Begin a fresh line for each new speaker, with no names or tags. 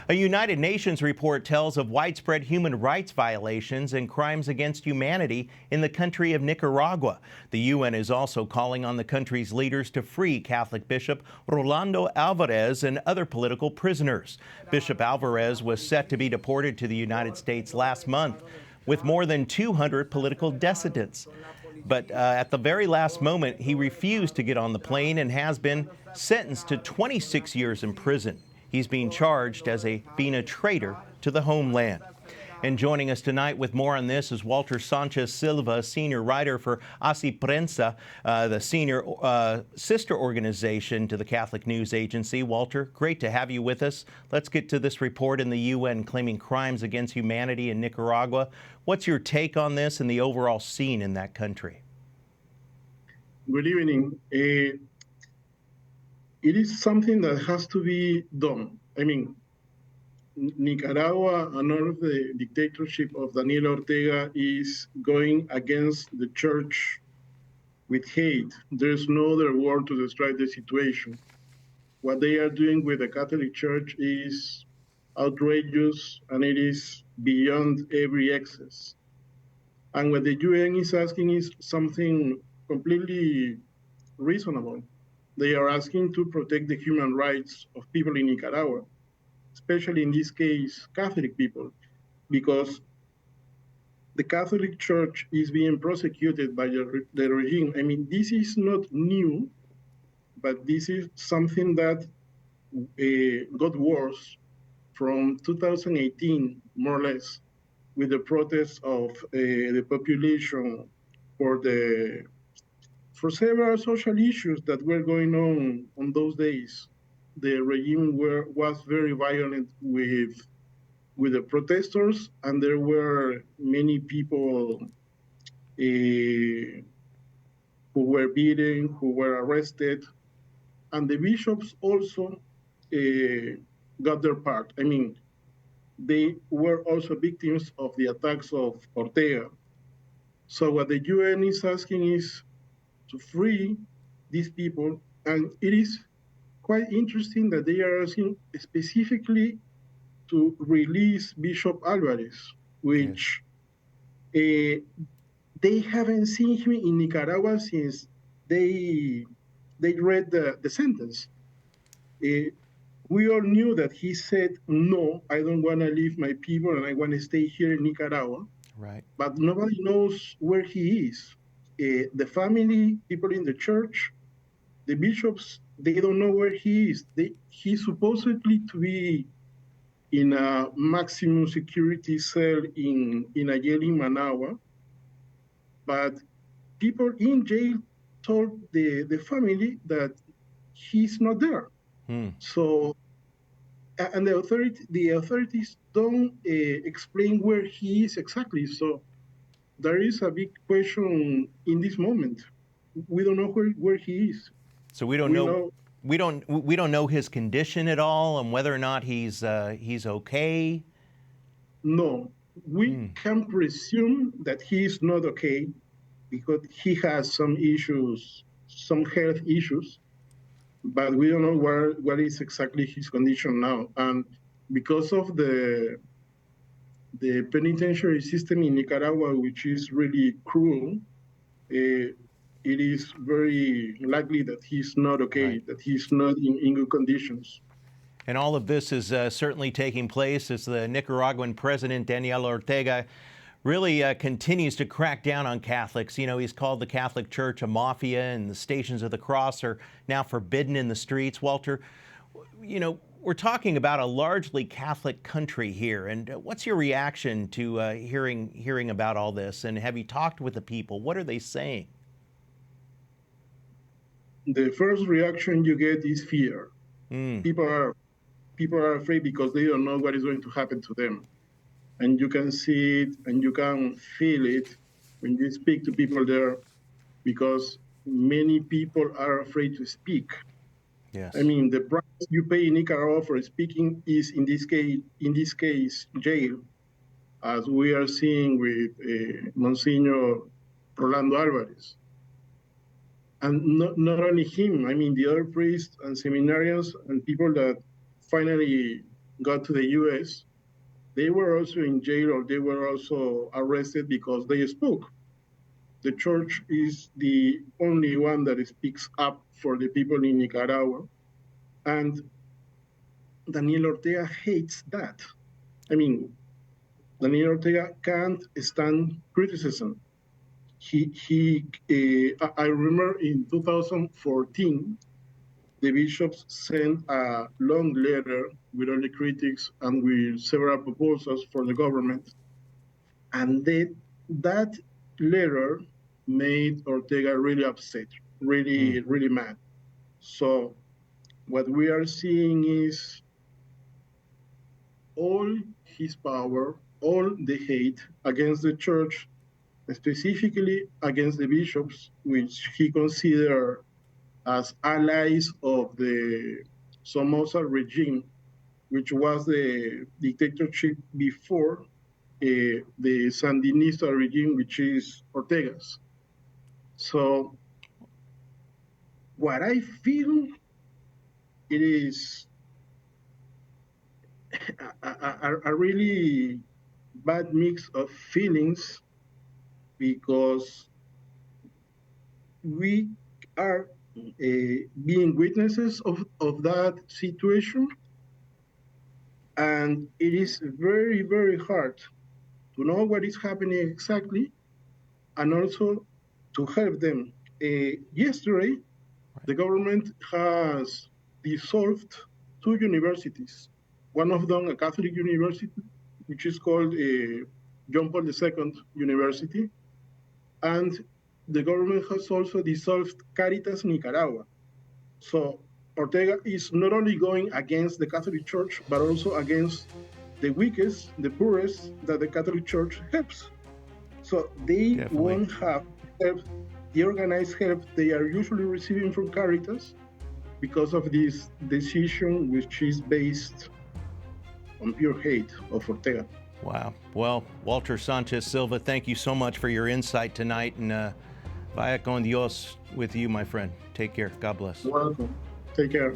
A United Nations report tells of widespread human rights violations and crimes against humanity in the country of Nicaragua. The UN is also calling on the country's leaders to free Catholic Bishop Rolando Alvarez and other political prisoners. Bishop Alvarez was set to be deported to the United States last month with more than 200 political dissidents. But at the very last moment, he refused to get on the plane and has been sentenced to 26 years in prison. He's being charged as being a traitor to the homeland. And joining us tonight with more on this is Walter Sanchez-Silva, senior writer for ACI Prensa, the senior sister organization to the Catholic News Agency. Walter, great to have you with us. Let's get to this report in the UN claiming crimes against humanity in Nicaragua. What's your take on this and the overall scene in that country?
Good evening. It is something that has to be done. I mean, Nicaragua, under the dictatorship of Daniel Ortega, is going against the church with hate. There's no other word to describe the situation. What they are doing with the Catholic Church is outrageous, and it is beyond every excess. And what the UN is asking is something completely reasonable. They are asking to protect the human rights of people in Nicaragua, especially in this case, Catholic people, because the Catholic Church is being prosecuted by the regime. I mean, this is not new, but this is something that got worse from 2018, more or less, with the protests of the population for several social issues that were going on those days. The regime was very violent with the protesters, and there were many people who were beaten, who were arrested, and the bishops also got their part. I mean, they were also victims of the attacks of Ortega. So what the UN is asking is to free these people, and it is quite interesting that they are asking specifically to release Bishop Alvarez, which they haven't seen him in Nicaragua since they read the sentence. We all knew that he said, no, I don't want to leave my people and I want to stay here in Nicaragua.
Right.
But nobody knows where he is. The family, people in the church, the bishops, they don't know where he is. He's supposedly to be in a maximum security cell in a jail in Managua, but people in jail told the family that he's not there. So, and the authorities don't explain where he is exactly. So there is a big question in this moment. We don't know where he is.
So we don't know his condition at all, and whether or not he's okay.
No, we can presume that he is not okay because he has some issues, some health issues, but we don't know what is exactly his condition now. And because of the penitentiary system in Nicaragua, which is really cruel, it is very likely that he's not okay, right, that he's not in good conditions.
And all of this is certainly taking place as the Nicaraguan president, Daniel Ortega, really continues to crack down on Catholics. You know, he's called the Catholic Church a mafia, and the Stations of the Cross are now forbidden in the streets. Walter, you know, we're talking about a largely Catholic country here, and what's your reaction to hearing about all this? And have you talked with the people? What are they saying?
The first reaction you get is fear. People are afraid because they don't know what is going to happen to them. And you can see it and you can feel it when you speak to people there, because many people are afraid to speak.
Yes.
I mean, the price you pay in Nicaragua for speaking is, in this case, jail, as we are seeing with Monsignor Rolando Alvarez. And not only him, I mean, the other priests and seminarians and people that finally got to the U.S., they were also in jail or they were also arrested because they spoke. The church is the only one that speaks up for the people in Nicaragua. And Daniel Ortega hates that. I mean, Daniel Ortega can't stand criticism. I remember in 2014, the bishops sent a long letter with all the critics and with several proposals for the government. And that letter made Ortega really upset, really mad. So what we are seeing is all his power, all the hate against the church, specifically against the bishops, which he considered as allies of the Somoza regime, which was the dictatorship before the Sandinista regime, which is Ortega's. So what I feel, it is a really bad mix of feelings, because we are being witnesses of that situation. And it is very, very hard to know what is happening exactly and also to help them. Yesterday, the government has dissolved 2 universities. One of them, a Catholic university, which is called John Paul II University. And the government has also dissolved Caritas Nicaragua. So Ortega is not only going against the Catholic Church, but also against the weakest, the poorest that the Catholic Church helps. So they won't have help, the organized help they are usually receiving from Caritas, because of this decision, which is based on pure hate of Ortega.
Wow. Well, Walter Sanchez-Silva, thank you so much for your insight tonight, and vaya con Dios with you, my friend. Take care. God bless.
Welcome. Take care.